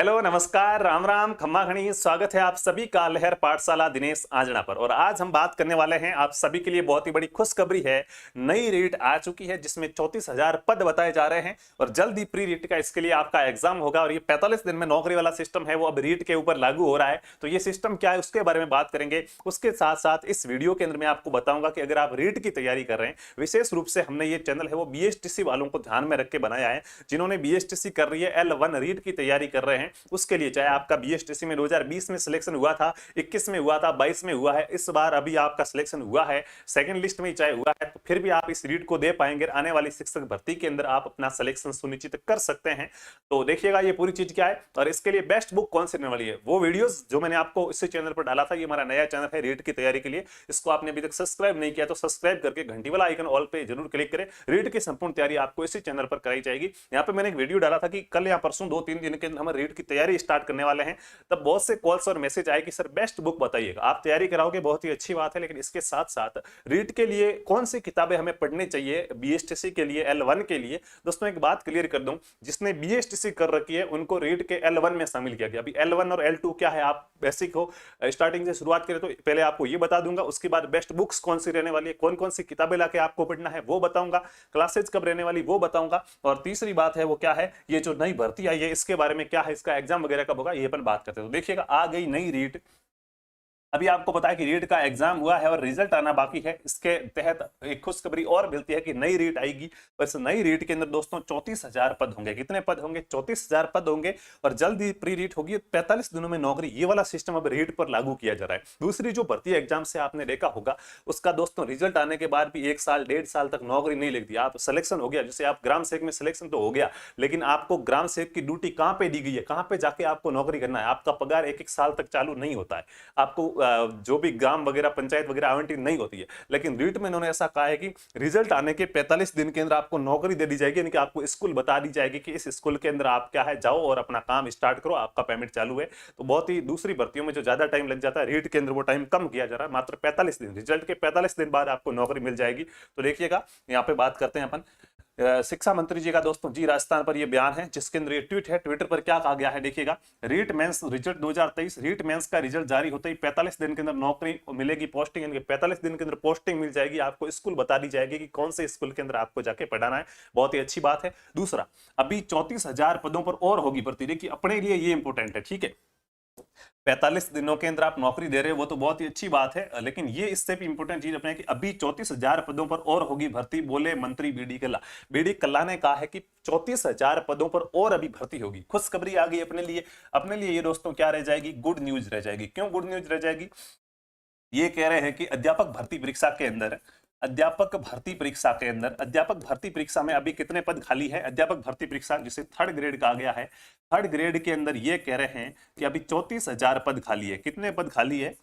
Hello, नमस्कार, राम राम, खम्मा खणी। स्वागत है आप सभी का लहर पाठशाला दिनेश आंजना पर। और आज हम बात करने वाले हैं, आप सभी के लिए बहुत ही बड़ी खुशखबरी है। नई रीट आ चुकी है जिसमें 34,000 पद बताए जा रहे हैं और जल्द ही प्री रीट का इसके लिए आपका एग्जाम होगा। और ये 45 दिन में नौकरी वाला सिस्टम है वो अब रीट के ऊपर लागू हो रहा है। तो ये सिस्टम क्या है उसके बारे में बात करेंगे। उसके साथ साथ इस वीडियो के अंदर मैं आपको बताऊंगा कि अगर आप रीट की तैयारी कर रहे हैं, विशेष रूप से हमने ये चैनल है वो बीएसटीसी वालों को ध्यान में रख के बनाया है। जिन्होंने बीएसटीसी कर रही है, L1 रीट की तैयारी कर रहे हैं, उसके लिए चाहे आपका बीएसटीसी में 2020 में सिलेक्शन हुआ था, 21 में हुआ था, 22 में हुआ है, इस बार अभी आपका सिलेक्शन हुआ है, सेकंड लिस्ट में चाहे हुआ है, तो फिर भी आप इस रीट को दे पाएंगे। आने वाली शिक्षक भर्ती के अंदर आप अपना सिलेक्शन सुनिश्चित कर सकते हैं। तो देखिएगा ये पूरी चीज क्या है और इसके लिए बेस्ट बुक कौन सी रहने वाली है, वो वीडियोस जो मैंने आपको इसी चैनल पर डाला था। ये हमारा नया चैनल है रीट की तैयारी के लिए। इसको आपने अभी तक सब्सक्राइब नहीं किया तो सब्सक्राइब करके घंटी वाला आइकन ऑल पे जरूर क्लिक करें। रीट की संपूर्ण तैयारी आपको इसी चैनल पर कराई जाएगी। यहाँ पे मैंने एक वीडियो डाला था कि कल या परसों 2-3 दिन के अंदर हम रीट की तैयारी स्टार्ट करने वाले हैं। तब बहुत से कॉल्स और मैसेज आए कि सर बेस्ट बुक बताइएगा। आप तैयारी कराओगे, बहुत ही अच्छी बात है, लेकिन इसके साथ साथ रीट के लिए कौन सी किताबें हमें पढ़नी चाहिए, बीएसटीसी के लिए, L1 के लिए। दोस्तों एक बात क्लियर कर दूं, जिसने बीएसटीसी कर रखी है उनको रीट के L1 में शामिल किया गया। अभी L1 और L2 क्या है, आप बेसिक हो, स्टार्टिंग से शुरुआत करें तो पहले आपको ये बता दूंगा। उसके बाद बेस्ट बुक्स कौन सी रहने वाली है, कौन कौन सी किताबें लाके आपको पढ़ना है वो बताऊंगा, क्लासेज कब रहने वाली वो बताऊंगा। और तीसरी बात है वो क्या है, ये जो नई भर्ती आई है इसके बारे में क्या है, इसका एग्जाम वगैरह कब होगा, ये अपन बात करते हैं। तो देखिएगा आ गई नई रीट। अभी आपको पता है कि रीट का एग्जाम हुआ है और रिजल्ट आना बाकी है। इसके तहत एक खुशखबरी और मिलती है कि नई रीट आएगी। और इस नई रीट के अंदर दोस्तों 34,000 पद होंगे। कितने पद होंगे? 34,000 पद होंगे। और जल्द ही प्री रीट होगी। 45 दिनों में नौकरी, ये वाला सिस्टम अब रीट पर लागू किया जा रहा है। दूसरी जो भर्ती एग्जाम से आपने देखा होगा, उसका दोस्तों रिजल्ट आने के बाद भी 1 साल 1.5 साल तक नौकरी नहीं लगती। आप सिलेक्शन हो गया, जैसे आप ग्राम सेवक में सिलेक्शन तो हो गया, लेकिन आपको ग्राम सेवक की ड्यूटी कहां पे दी गई है, कहां पे जाके आपको नौकरी करना है, आपका पगार 1-1 साल तक चालू नहीं होता है। आपको जो भी ग्राम वगैरह पंचायत वगैरह आवंटित नहीं होती है। लेकिन रीट में इन्होंने ऐसा कहा है कि रिजल्ट आने के 45 दिन के अंदर आपको नौकरी दे दी जाएगी, यानी कि आपको स्कूल बता दी जाएगी कि इस स्कूल के अंदर आप क्या है, जाओ और अपना काम स्टार्ट करो, आपका पेमेंट चालू है। तो बहुत ही, दूसरी भर्तियों में जो ज्यादा टाइम लग जाता है, रीट के अंदर वो टाइम कम किया जा रहा है। मात्र 45 दिन, रिजल्ट के 45 दिन बाद आपको नौकरी मिल जाएगी। तो देखिएगा यहाँ पे बात करते हैं अपन शिक्षा मंत्री जी का दोस्तों जी राजस्थान पर ये बयान है, जिसके अंदर ये ट्वीट है। ट्विटर पर क्या कहा गया है देखिएगा, REET mains result 2023, REET mains का रिजल्ट जारी होते ही 45 दिन के अंदर नौकरी मिलेगी, पोस्टिंग, यानी 45 दिन के अंदर पोस्टिंग मिल जाएगी। आपको स्कूल बता दी जाएगी कि कौन से स्कूल के अंदर आपको जाके पढ़ाना है। बहुत ही अच्छी बात है। दूसरा, अभी 34,000 पदों पर और होगी भर्ती। देखिए अपने लिए ये इंपॉर्टेंट है, ठीक है। 45 दिनों के अंदर आप नौकरी दे रहे हो वो तो बहुत ही अच्छी बात है, लेकिन ये इससे भी इंपॉर्टेंट चीज अपने कि अभी 34,000 पदों पर और होगी भर्ती, बोले मंत्री बीडी कल्ला। बीडी कल्ला ने कहा है कि 34,000 पदों पर और अभी भर्ती होगी। खुशखबरी आ गई अपने लिए। अपने लिए ये दोस्तों क्या रह जाएगी, गुड न्यूज रह जाएगी। क्यों गुड न्यूज रह जाएगी? ये कह रहे हैं कि अध्यापक भर्ती परीक्षा के अंदर, अध्यापक भर्ती परीक्षा के अंदर, अध्यापक भर्ती परीक्षा में अभी कितने पद खाली है? अध्यापक भर्ती परीक्षा जिसे 3rd ग्रेड कहा गया है, 3rd ग्रेड के अंदर ये कह रहे हैं कि अभी 34,000 पद खाली है। कितने पद खाली है?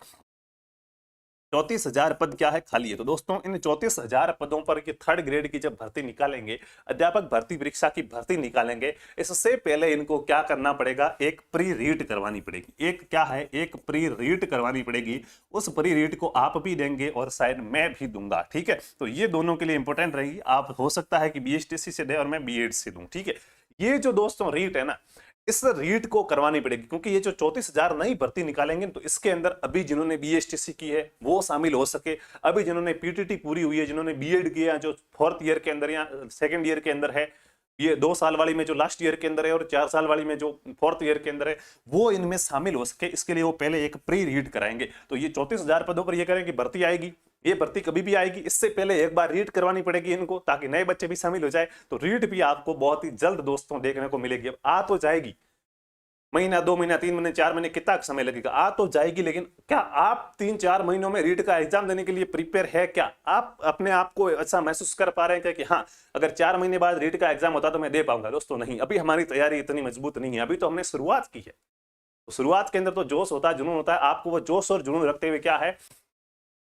34,000 पद क्या है, खाली है। तो दोस्तों इन 34,000 पदों पर कि 3rd ग्रेड की जब भर्ती निकालेंगे, अध्यापक भर्ती परीक्षा की भर्ती निकालेंगे, इससे पहले इनको क्या करना पड़ेगा, एक प्री रीट करवानी पड़ेगी। एक क्या है, एक प्री रीट करवानी पड़ेगी। उस प्री रीट को आप भी देंगे और शायद मैं भी दूंगा, ठीक है। तो ये दोनों के लिए इंपॉर्टेंट रहेगी। आप हो सकता है कि बीएसटीसी से दे और मैं बीएड से दूं, ठीक है। ये जो दोस्तों रीट है ना, इस रीट को करवानी पड़ेगी, क्योंकि ये जो 34,000 नई भर्ती निकालेंगे तो इसके अंदर अभी जिन्होंने बीएसटीसी की है वो शामिल हो सके, अभी जिन्होंने पीटीटी पूरी हुई है, जिन्होंने बीएड किया, जो 4th ईयर के अंदर या 2nd ईयर के अंदर है, ये 2 साल वाली में जो लास्ट ईयर के अंदर है और 4 साल वाली में जो 4th ईयर के अंदर है, वो इनमें शामिल हो सके। इसके लिए वो पहले एक प्री रीट कराएंगे। तो ये 34,000 पदों पर ये करेंगे भर्ती आएगी। ये भर्ती कभी भी आएगी, इससे पहले एक बार रीट करवानी पड़ेगी इनको, ताकि नए बच्चे भी शामिल हो जाए। तो रीट भी आपको बहुत ही जल्द दोस्तों देखने को मिलेगी। अब आ तो जाएगी, महीना, 2 महीना, 3 महीने, 4 महीने, कितना समय लगेगा, आ तो जाएगी। लेकिन क्या आप 3-4 महीनों में रीट का एग्जाम देने के लिए प्रिपेयर है क्या? आप अपने आप को ऐसा महसूस कर पा रहे हैं क्या कि हाँ, अगर 4 महीने बाद रीट का एग्जाम होता तो मैं दे पाऊंगा? दोस्तों नहीं, अभी हमारी तैयारी इतनी मजबूत नहीं है। अभी तो हमने शुरुआत की है। तो शुरुआत के अंदर तो जोश होता है, जुनून होता है। आपको वो जोश और जुनून रखते हुए क्या है,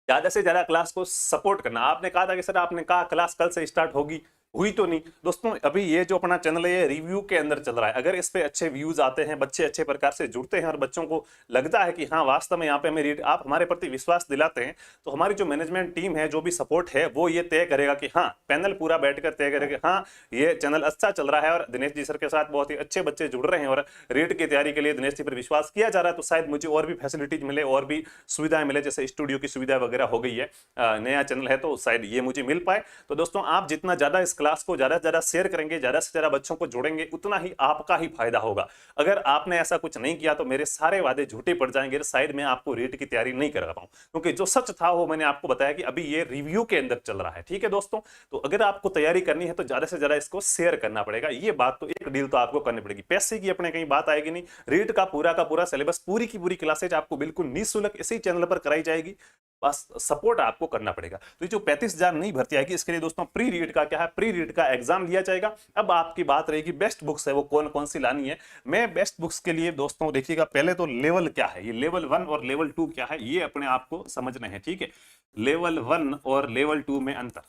ज्यादा से ज्यादा क्लास को सपोर्ट करना। आपने कहा था कि सर, आपने कहा क्लास कल से स्टार्ट होगी, हुई तो नहीं दोस्तों। अभी ये जो अपना चैनल है ये रिव्यू के अंदर चल रहा है। अगर इस पे अच्छे व्यूज आते हैं, बच्चे अच्छे प्रकार से जुड़ते हैं और बच्चों को लगता है कि हाँ वास्तव में यहाँ पे हमें आप हमारे प्रति विश्वास दिलाते हैं, तो हमारी जो मैनेजमेंट टीम है, जो भी सपोर्ट है, वो ये तय करेगा कि हाँ, पैनल पूरा बैठकर तय करेगा हाँ ये चैनल अच्छा चल रहा है और दिनेश जी सर के साथ बहुत ही अच्छे बच्चे जुड़ रहे हैं और रीट की तैयारी के लिए दिनेश जी पर विश्वास किया जा रहा है, तो शायद मुझे और भी फैसिलिटीज मिले, और भी सुविधाएं मिले, जैसे स्टूडियो की सुविधा वगैरह हो गई है, नया चैनल है तो शायद ये मुझे मिल पाए। तो दोस्तों आप जितना ज्यादा इस क्लास को ज्यादा से ज्यादा शेयर करेंगे, ज्यादा से ज्यादा बच्चों को जोड़ेंगे, उतना ही आपका ही फायदा होगा। अगर आपने ऐसा कुछ नहीं किया तो मेरे सारे वादे झूठे पड़ जाएंगे, शायद मैं आपको रीट की तैयारी नहीं करा पाऊं, क्योंकि जो सच था वो मैंने आपको बताया कि अभी ये रिव्यू के अंदर चल रहा है। ठीक है दोस्तों, तो अगर आपको तैयारी करनी है तो ज्यादा से ज्यादा इसको शेयर करना पड़ेगा। ये बात तो एक डील तो आपको करनी पड़ेगी, पैसे की अपने कहीं बात आएगी नहीं। रीट का पूरा सिलेबस, पूरी की पूरी क्लासेज आपको बिल्कुल निःशुल्क इसी चैनल पर कराई जाएगी, बस सपोर्ट आपको करना पड़ेगा। तो ये जो 35,000 नई भर्ती आएगी, इसके लिए दोस्तों प्री रीड का क्या है, प्री रीड का एग्जाम लिया जाएगा। अब आपकी बात रहेगी बेस्ट बुक्स है वो कौन कौन सी लानी है। मैं बेस्ट बुक्स के लिए दोस्तों देखिएगा, पहले तो लेवल क्या है, ये लेवल 1 और लेवल 2 क्या है, ये अपने आपको समझना है। ठीक है, लेवल 1 और लेवल 2 में अंतर,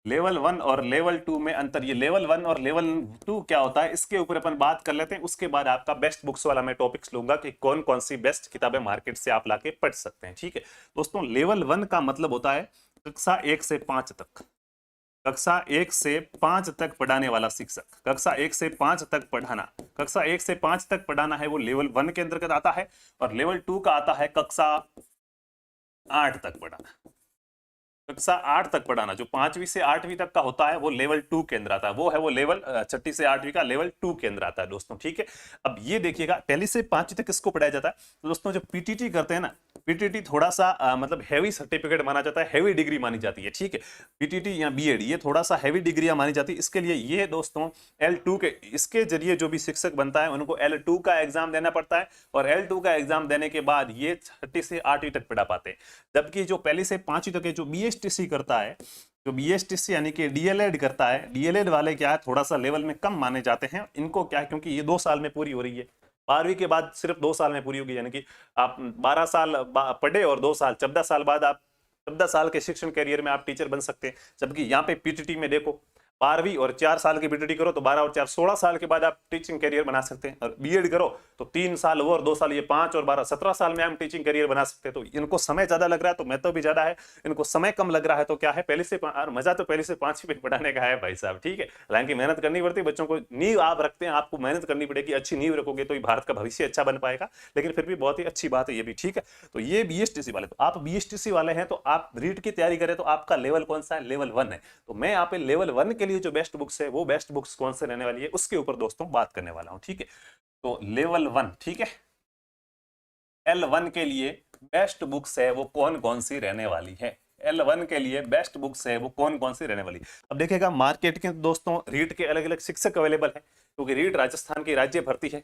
लेवल 1 और लेवल 2 में अंतर, ये लेवल 1 और लेवल 2 क्या होता है, इसके ऊपर अपन बात कर लेते हैं। उसके बाद आपका बेस्ट बुक्स वाला मैं टॉपिक्स लूंगा कि कौन कौन सी बेस्ट किताबें मार्केट से आप लाके पढ़ सकते हैं। ठीक है दोस्तों, लेवल 1 का मतलब होता है कक्षा 1 से 5 तक, कक्षा 1 से 5 तक पढ़ाने वाला शिक्षक, कक्षा 1 से 5 तक पढ़ाना, कक्षा 1 से 5 तक पढ़ाना है वो लेवल 1 के अंतर्गत आता है। और लेवल 2 का आता है कक्षा 8 तक पढ़ाना, कक्षा 8 तक पढ़ाना, जो 5वीं से 8वीं तक का होता है वो लेवल 2 के अंदर आता है, वो है वो लेवल 6ठी से 8वीं का लेवल 2 के अंदर आता है दोस्तों। ठीक है, अब ये देखिएगा पहली से 5वीं तक किसको पढ़ाया जाता है, तो दोस्तों जो पीटीटी करते हैं ना, पीटीटी थोड़ा सा मतलब हैवी सर्टिफिकेट माना जाता है, हैवी डिग्री मानी जाती है। ठीक है, पीटीटी या बीएड ये थोड़ा सा हैवी डिग्री मानी जाती है। इसके लिए ये दोस्तों L2 के, इसके जरिए जो भी शिक्षक बनता है उनको L2 का एग्जाम देना पड़ता है, और L2 का एग्जाम देने के बाद ये 6ठी से 8वीं तक पढ़ा पाते हैं। जबकि जो पहली से 5वीं तक है, जो बीएसटीसी करता है, जो बीएसटीसी यानी कि डीएलएड करता है, डीएलएड वाले क्या है थोड़ा सा लेवल में कम माने जाते हैं। इनको क्या है, क्योंकि ये 2 साल में पूरी हो रही है, 12वीं के बाद सिर्फ 2 साल में पूरी होगी, यानी कि आप 12 साल पढ़े और 2 साल 14 साल बाद आप 14 साल के शिक्षण कैरियर में आप टीचर बन सकते हैं। जबकि यहाँ पे पीटीटी में देखो 12वीं और 4 साल की पीटीटी करो तो 12 और 4 16 साल के बाद आप टीचिंग करियर बना सकते हैं, और बीएड करो तो 3 साल वो और 2 साल ये 5 और 12 17 साल में हम टीचिंग करियर बना सकते हैं। तो इनको समय ज्यादा लग रहा है तो मेहनत भी ज्यादा है, इनको समय कम लग रहा है तो क्या है, पहले से मजा तो पहले से 5वीं में पढ़ाने का है भाई साहब। ठीक है, हालांकि मेहनत करनी पड़ती है, बच्चों को नींव आप रखते हैं, आपको मेहनत करनी पड़ेगी, अच्छी नींव रखोगे तो भारत का भविष्य अच्छा बन पाएगा। लेकिन फिर भी बहुत ही अच्छी बात है ये भी। ठीक है, तो ये बीएसटीसी वाले, तो आप बीएसटीसी वाले हैं तो आप रीट की तैयारी करें तो आपका लेवल कौन सा है, लेवल 1 है। तो मैं यहाँ पे लेवल 1 के लिए जो बेस्ट बुक्स है वो बेस्ट बुक्स कौन से रहने वाली है उसके ऊपर दोस्तों बात करने वाला हूं। ठीक है, तो लेवल 1, ठीक है, L1 के लिए बेस्ट बुक्स है वो कौन कौन सी रहने वाली है, L1 के लिए बेस्ट बुक्स है वो कौन कौन सी रहने वाली। अब देखिएगा मार्केट के दोस्तों रीट के अलग अलग शिक्षक अवेलेबल है, क्योंकि रीट राजस्थान की राज्य भर्ती है।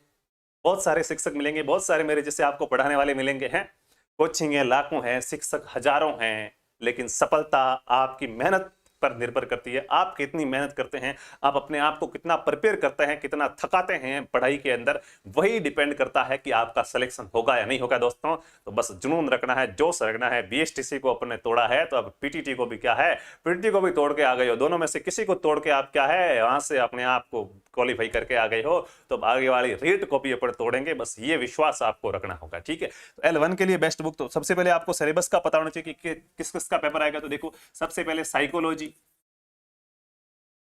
बहुत सारे शिक्षक मिलेंगे, बहुत सारे मेरे जैसे आपको पढ़ाने वाले मिलेंगे हैं, कोचिंग है लाखों है, शिक्षक हजारों हैं, लेकिन सफलता आपकी मेहनत पर निर्भर करती है। आप कितनी मेहनत करते हैं, आप अपने आप को कितना प्रिपेयर करते हैं, कितना थकाते हैं पढ़ाई के अंदर, वही डिपेंड करता है कि आपका सिलेक्शन होगा या नहीं होगा दोस्तों। तो बस जुनून रखना है, जोश रखना है। बीएसटीसी को अपने तोड़ा है तो अब पीटीटी को भी क्या है, पीटीटी को भी तोड़ के आ गए हो, दोनों में से किसी को तोड़ के आप क्या है वहां से अपने आप को क्वालिफाई करके आ गए हो, तो आगे वाली रीट को भी अपन तोड़ेंगे, बस ये विश्वास आपको रखना होगा। ठीक है, तो L1 के लिए बेस्ट बुक, तो सबसे पहले आपको सिलेबस का पता होना चाहिए कि किस किस का पेपर आएगा। तो देखो सबसे पहले साइकोलॉजी,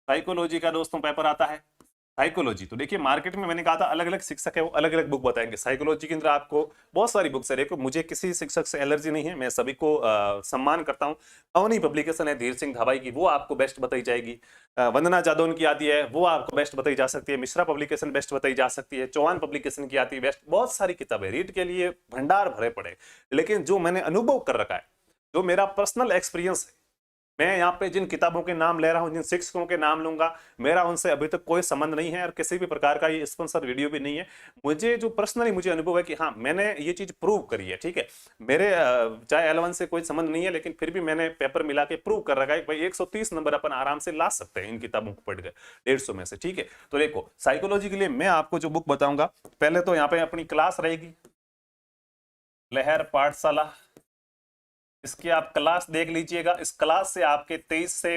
साइकोलॉजी का दोस्तों पेपर आता है। साइकोलॉजी तो देखिए मार्केट में मैंने कहा था अलग अलग शिक्षक है वो अलग अलग बुक बताएंगे। साइकोलॉजी के अंदर आपको बहुत सारी बुक्स है, देखो मुझे किसी शिक्षक से एलर्जी नहीं है, मैं सभी को सम्मान करता हूँ। अवनी पब्लिकेशन है धीर सिंह धाबाई की, वो आपको बेस्ट बताई जाएगी। वंदना जादौन की आती है वो आपको बेस्ट बताई जा सकती है। मिश्रा पब्लिकेशन बेस्ट बताई जा सकती है। चौहान पब्लिकेशन की आती है बेस्ट। बहुत सारी किताबें रीड के लिए भंडार भरे पड़े, लेकिन जो मैंने अनुभव कर रखा है, जो मेरा पर्सनल एक्सपीरियंस है, मैं यहाँ पे जिन किताबों के नाम ले रहा हूँ, जिन शिक्षकों के नाम लूंगा, मेरा उनसे अभी तक कोई संबंध नहीं है और किसी भी प्रकार का ये स्पॉन्सर वीडियो भी नहीं है। मुझे जो पर्सनली मुझे अनुभव है कि हाँ मैंने ये चीज प्रूव करी है। ठीक है, मेरे चाहे L1 से कोई संबंध नहीं है, लेकिन फिर भी मैंने पेपर मिला के प्रूव कर रखा है भाई 130 नंबर अपन आराम से ला सकते हैं इन किताबों को पढ़कर 150 में से। ठीक है, तो देखो साइकोलॉजी के लिए मैं आपको जो बुक बताऊंगा, पहले तो यहाँ पे अपनी क्लास रहेगी लहर पाठशाला, इसकी आप क्लास देख लीजिएगा। इस क्लास से आपके 23 से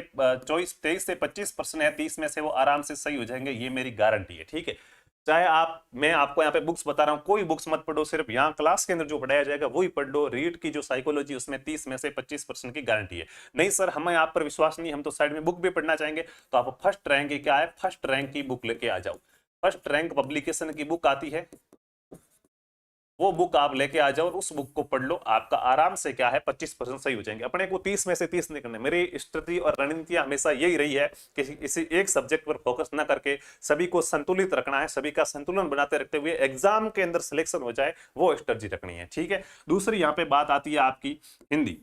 25% है, 30 में से वो आराम से सही हो जाएंगे, ये मेरी गारंटी है। ठीक है, चाहे मैं आपको यहाँ पे बुक्स बता रहा हूँ, कोई बुक्स मत पढ़ो, सिर्फ यहाँ क्लास के अंदर जो पढ़ाया जाएगा वही पढ़ लो। रीड की जो साइकोलॉजी उसमें 30 में से 25% की गारंटी है। नहीं सर हमें आप पर विश्वास नहीं, हम तो साइड में बुक भी पढ़ना चाहेंगे, तो आप फर्स्ट रैंक की क्या है, फर्स्ट रैंक की बुक लेके आ जाओ। फर्स्ट रैंक पब्लिकेशन की बुक आती है, वो बुक आप लेके आ जाओ और उस बुक को पढ़ लो, आपका आराम से क्या है 25% सही हो जाएंगे। अपने को 30 में से 30 नहीं करने। मेरी स्ट्रेटजी और रणनीतियां हमेशा यही रही है कि किसी एक सब्जेक्ट पर फोकस ना करके सभी को संतुलित रखना है, सभी का संतुलन बनाते रखते हुए एग्जाम के अंदर सिलेक्शन हो जाए, वो स्ट्रेटजी रखनी है। ठीक है, दूसरी यहाँ पे बात आती है आपकी हिंदी।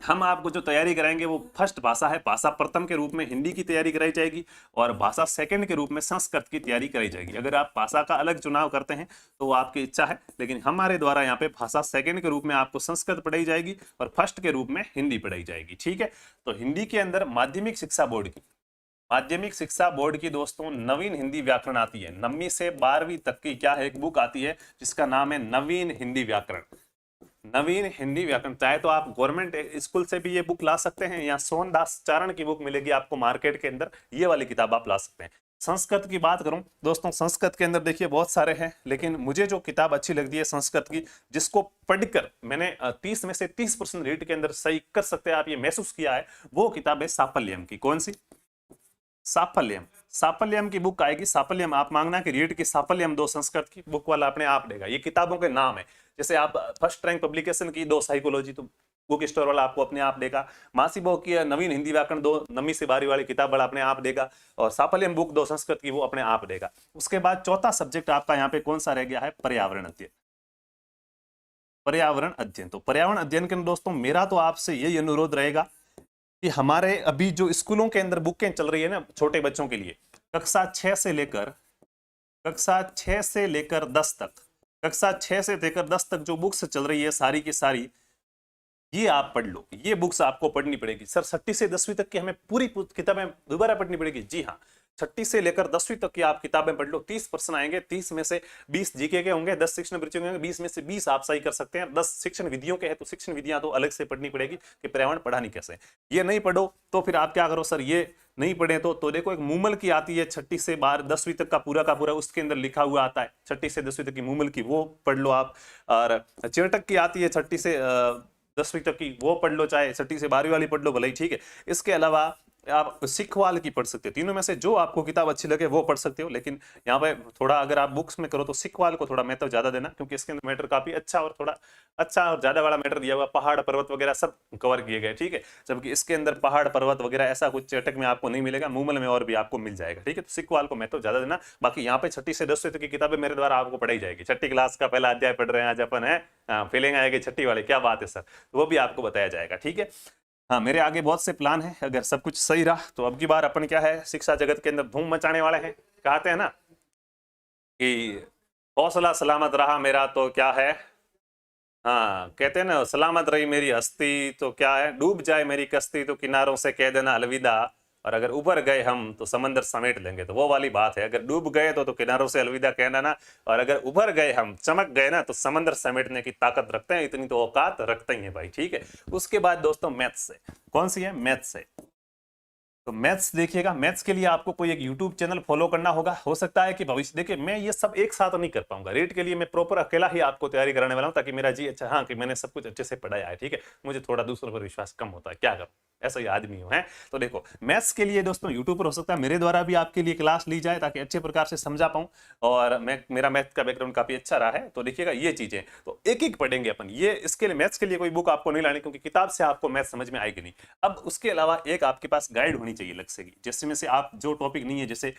हम आपको जो तैयारी कराएंगे वो फर्स्ट भाषा है, भाषा प्रथम के रूप में हिंदी की तैयारी कराई जाएगी और भाषा सेकंड के रूप में संस्कृत की तैयारी कराई जाएगी। अगर आप भाषा का अलग चुनाव करते हैं तो वो आपकी इच्छा है, लेकिन हमारे द्वारा यहाँ पे भाषा सेकंड के रूप में आपको संस्कृत पढ़ाई जाएगी और फर्स्ट के रूप में हिंदी पढ़ाई जाएगी। ठीक है, तो हिंदी के अंदर माध्यमिक शिक्षा बोर्ड की दोस्तों नवीन हिंदी व्याकरण आती है। 9वीं से 12वीं तक की क्या है, एक बुक आती है जिसका नाम है नवीन हिंदी व्याकरण। नवीन हिंदी व्याकरण, चाहे तो आप गवर्नमेंट स्कूल से भी ये बुक ला सकते हैं, या सोहनदास चारण की बुक मिलेगी आपको मार्केट के अंदर, ये वाली किताब आप ला सकते हैं। संस्कृत की बात करूं दोस्तों, संस्कृत के अंदर देखिए बहुत सारे हैं, लेकिन मुझे जो किताब अच्छी लगती है संस्कृत की, जिसको पढ़कर मैंने 30 में से 30% रीड के अंदर सही कर सकते हैं आप ये महसूस किया है, वो किताब है साफल्यम की। कौन सी? साफल्यम की बुक आएगी। साफल्यम आप मांगना कि रीड की साफल्यम दो, संस्कृत की बुक वाला अपने आप देगा। ये किताबों के नाम है। जैसे आप फर्स्ट रैंक पब्लिकेशन की दो साइकोलॉजी, तो बुक स्टोर वाला आपको अपने आप देगा। मासीबो की नवीन हिंदी व्याकरण दो, 9वीं से 12वीं वाली किताब वाला अपने आप देगा, और साफल्यम बुक दो संस्कृत की, वो अपने आप देगा। उसके बाद चौथा सब्जेक्ट आपका यहाँ पे कौन सा रह गया है, पर्यावरण अध्ययन। पर्यावरण अध्ययन, तो पर्यावरण अध्ययन के दोस्तों मेरा तो आपसे यही अनुरोध रहेगा कि हमारे अभी जो स्कूलों के अंदर बुकें चल रही है ना छोटे बच्चों के लिए, कक्षा 6 से लेकर 10 तक, कक्षा 6 से लेकर 10 तक जो बुक्स चल रही है सारी की सारी, ये आप पढ़ लो। ये बुक्स आपको पढ़नी पड़ेगी। सर 6ठी से 10वीं तक की हमें पूरी किताबें दोबारा पढ़नी पड़ेगी? जी हाँ, 6ठी से लेकर 10वीं तक की आप किताबें पढ़ लो। 30% आएंगे, 30 में से 20 जीके के होंगे, 10 शिक्षण वृत्तियों के होंगे, 20 में से 20 आप सही कर सकते हैं। 10 शिक्षण विधियों के हैं तो शिक्षण विधियां तो अलग से पढ़नी पड़ेगी कि पर्यावरण पढ़ानी कैसे। ये नहीं पढ़ो तो फिर आप क्या करो, सर ये नहीं पढ़े तो देखो एक मूमल की आती है 6ठी से 10वीं तक का पूरा उसके अंदर लिखा हुआ आता है 6ठी से 10वीं तक की मूमल की, वो पढ़ लो आप। और चेटक की आती है 6ठी से 10वीं तक की, वो पढ़ लो, चाहे 6ठी से 12वीं वाली पढ़ लो भले ही। ठीक है, इसके अलावा आप सिखवाल की पढ़ सकते हो। तीनों में से जो आपको किताब अच्छी लगे वो पढ़ सकते हो, लेकिन यहाँ पे थोड़ा अगर आप बुक्स में करो तो सिखवाल को थोड़ा महत्व ज्यादा देना, क्योंकि इसके अंदर मैटर काफी अच्छा और थोड़ा अच्छा और ज्यादा बड़ा मैटर दिया हुआ, पहाड़ पर्वत वगैरह सब कवर किए गए। ठीक है, जबकि इसके अंदर पहाड़ पर्वत वगैरह ऐसा कुछ चेटक में आपको नहीं मिलेगा, मूमल में और भी आपको मिल जाएगा। ठीक है, तो सिखवाल को महत्व ज्यादा देना। बाकी यहाँ पे 6ठी से 10वीं तक की किताबें मेरे द्वारा आपको पढ़ाई जाएगी। 6ठी क्लास का पहला अध्याय पढ़ रहे हैं आज अपन, है फीलिंग आएगी 6ठी वाले, क्या बात है सर, वो भी आपको बताया जाएगा। ठीक है, हाँ मेरे आगे बहुत से प्लान है, अगर सब कुछ सही रहा तो अब की बार अपन क्या है शिक्षा जगत के अंदर धूम मचाने वाले हैं। कहते हैं ना कि हौसला सलामत रहा मेरा तो क्या है, हाँ कहते हैं ना सलामत रही मेरी हस्ती तो क्या है, डूब जाए मेरी कश्ती तो किनारों से कह देना अलविदा, और अगर उबर गए हम तो समंदर समेट लेंगे। तो वो वाली बात है, अगर डूब गए तो किनारों से अलविदा कहना ना, और अगर उभर गए हम, चमक गए ना, तो समंदर समेटने की ताकत रखते हैं, इतनी तो औकात रखते ही है भाई। ठीक है, उसके बाद दोस्तों मैथ्स से, कौन सी है, मैथ्स से। तो मैथ्स देखिएगा, मैथ्स के लिए आपको कोई एक यूट्यूब चैनल फॉलो करना होगा। हो सकता है कि भविष्य, देखिए मैं ये सब एक साथ नहीं कर पाऊंगा, रेट के लिए मैं प्रॉपर अकेला ही आपको तैयारी कराने वाला हूं, ताकि मेरा जी अच्छा, हाँ कि मैंने सब कुछ अच्छे से पढ़ाया है। ठीक है, मुझे थोड़ा दूसरों पर विश्वास कम होता है, क्या करूं, ऐसा ही आदमी हूं। है तो देखो मैथ्स के लिए दोस्तों यूट्यूब पर हो सकता है मेरे द्वारा भी आपके लिए क्लास ली जाए, ताकि अच्छे प्रकार से समझा पाऊं, और मेरा मैथ का बैकग्राउंड काफी अच्छा रहा है। तो देखिएगा ये चीजें तो एक एक पढ़ेंगे अपन। ये इसके लिए मैथ्स के लिए कोई बुक आपको नहीं लानी, क्योंकि किताब से आपको मैथ समझ में आएगी नहीं। अब उसके अलावा एक आपके पास गाइड होनी चाहिए लक्ष्य की, जिसमें से आप जो टॉपिक नहीं है, जैसे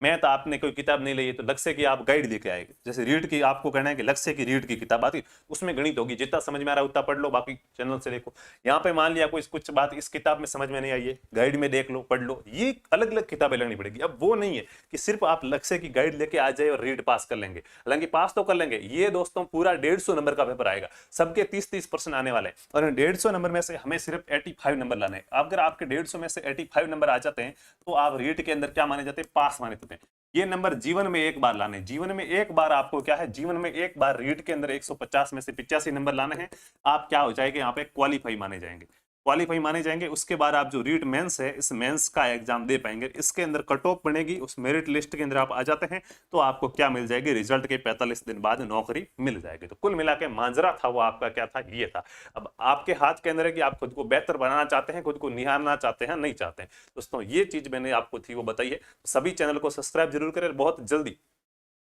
मैथ आपने कोई किताब नहीं ली है तो लक्ष्य की आप गाइड लेके आएंगे। जैसे रीड की आपको कहना है कि लक्ष्य की रीड की किताब आती, उसमें गणित होगी, जितना समझ में आ रहा है उतना पढ़ लो, बाकी चैनल से देखो। यहाँ पे मान लिया कोई कुछ बात इस किताब में समझ में नहीं आई है, गाइड में देख लो, पढ़ लो। ये अलग अलग किताबें लेनी पड़ेगी। अब वो नहीं है कि सिर्फ आप लक्ष्य की गाइड लेके आ जाए और रीड पास कर लेंगे, हालांकि पास तो कर लेंगे। ये दोस्तों पूरा 150 नंबर का पेपर आएगा, सबके 30-30% आने वाले हैं, और 150 नंबर में से हमें सिर्फ 85 नंबर लाने हैं। अगर आपके 150 में से 85 नंबर आ जाते हैं तो आप रीड के अंदर क्या माने जाते हैं, पास माने जाते हैं। ये नंबर जीवन में एक बार लाने, जीवन में एक बार आपको क्या है, जीवन में एक बार रीट के अंदर 150 में से 85 नंबर लाने हैं। आप क्या हो जाएंगे, यहाँ पे क्वालिफाई माने जाएंगे, क्वालिफाई माने जाएंगे। उसके बाद आप जो रीट मेंस है, इस मेंस का एग्जाम दे पाएंगे, इसके अंदर कट ऑफ बनेगी, उस मेरिट लिस्ट के अंदर आप आ जाते हैं, तो आपको क्या मिल जाएगी, रिजल्ट के 45 दिन बाद नौकरी मिल जाएगी। तो कुल मिला के मांजरा था वो आपका क्या था, ये था। अब आपके हाथ के अंदर है कि आप खुद को बेहतर बनाना चाहते हैं, खुद को निहारना चाहते हैं, नहीं चाहते हैं। दोस्तों ये चीज मैंने आपको थी वो बताई है। सभी चैनल को सब्सक्राइब जरूर करें। बहुत जल्दी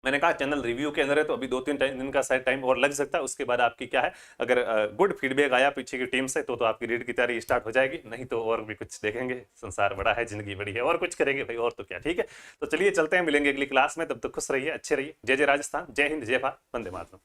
मैंने कहा चैनल रिव्यू के अंदर है, तो अभी 2-3 दिन का शायद टाइम और लग सकता है। उसके बाद आपकी क्या है, अगर गुड फीडबैक आया पीछे की टीम से, तो आपकी रीड की तैयारी स्टार्ट हो जाएगी। नहीं तो और भी कुछ देखेंगे, संसार बड़ा है, जिंदगी बड़ी है, और कुछ करेंगे भाई, और तो क्या। ठीक है, तो चलिए चलते हैं, मिलेंगे अगली क्लास में। तब तक खुश रहिए, अच्छे रहिए। जय जय राजस्थान, जय हिंद, जय भारत, वंदे मातरम।